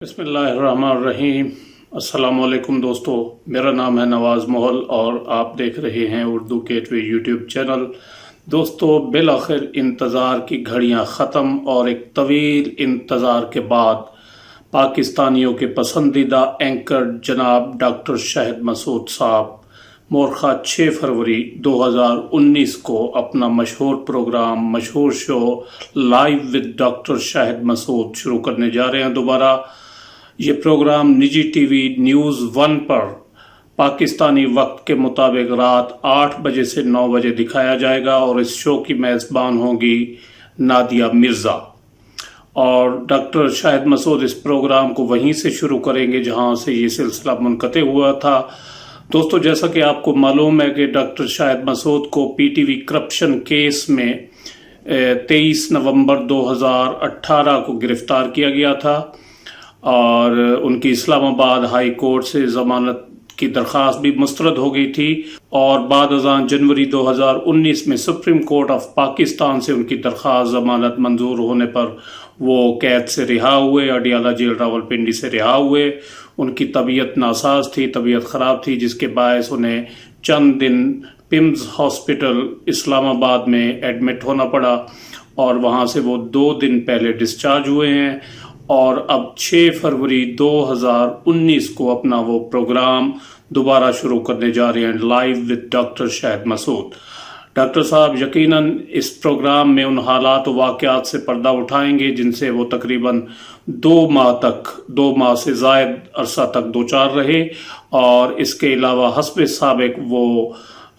बिस्मिल्लाहिर्रहमानिर्रहीम। अस्सलाम वालेकुम दोस्तों, मेरा नाम है नवाज़ मोहल और आप देख रहे हैं उर्दू गेटवे यूट्यूब चैनल। दोस्तों, बिलाखिर इंतज़ार की घड़ियां ख़त्म और एक तवील इंतज़ार के बाद पाकिस्तानियों के पसंदीदा एंकर जनाब डॉक्टर शाहिद मसूद साहब मोरखा 6 फरवरी 2019 को अपना मशहूर प्रोग्राम, मशहूर show live with doctor Shahid Masood शुरू करने जा रहे हैं दोबारा। ये प्रोग्राम निजी टीवी न्यूज़ 1 पर पाकिस्तानी वक्त के मुताबिक रात 8 बजे से 9 बजे दिखाया जाएगा और इस शो की मेज़बान होंगी नादिया मिर्ज़ा। और डॉक्टर शाहिद मसूद इस प्रोग्राम को वहीं से शुरू करेंगे जहां से ये सिलसिला मुनक़ते हुआ था। दोस्तों, जैसा कि आपको मालूम है कि डॉक्टर शाहिद मसूद को पीटीवी करप्शन केस में 23 नवंबर 2018 को गिरफ्तार किया गया था और उनकी इस्लामाबाद हाई कोर्ट से ज़मानत की दरख्वास्त भी मुस्तरद हो गई थी और बाद अज़ां जनवरी 2019 में सुप्रीम कोर्ट ऑफ पाकिस्तान से उनकी दरख्वास्त ज़मानत मंजूर होने पर वो कैद से रिहा हुए, अडियाला जेल रावलपिंडी से रिहा हुए। उनकी तबीयत नासाज थी, तबीयत ख़राब थी, जिसके बायस उन्हें चंद दिन पिम्स हॉस्पिटल इस्लामाबाद में एडमिट होना पड़ा और वहाँ से वो 2 दिन पहले डिस्चार्ज हुए हैं और अब 6 फरवरी 2019 को अपना वो प्रोग्राम दोबारा शुरू करने जा रहे हैं, live with doctor Shahid Masood. Doctor साहब यकीनन इस प्रोग्राम में उन हालात व वाक़यात से पर्दा उठाएंगे जिनसे वो तकरीबन 2 माह से ज़ायद अरसा तक दो चार रहे और इसके अलावा हस्ब साबिक वो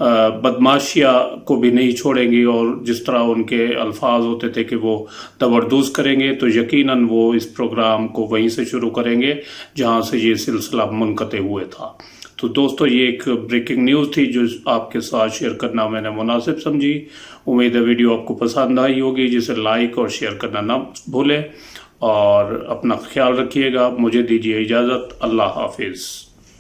बदमाशिया को भी नहीं छोड़ेंगे और जिस तरह उनके अल्फाज होते थे कि वो तबरदूज करेंगे, तो यकीनन वो इस प्रोग्राम को वहीं से शुरू करेंगे जहां से ये सिलसिला मुनक़ते हुए था। तो दोस्तों, ये एक ब्रेकिंग न्यूज़ थी जो आपके साथ शेयर करना मैंने मुनासिब समझी। उम्मीद है वीडियो आपको पसंद आई होगी, जिसे लाइक और शेयर करना ना भूलें और अपना ख्याल रखिएगा। मुझे दीजिए इजाज़त। अल्लाह हाफिज़।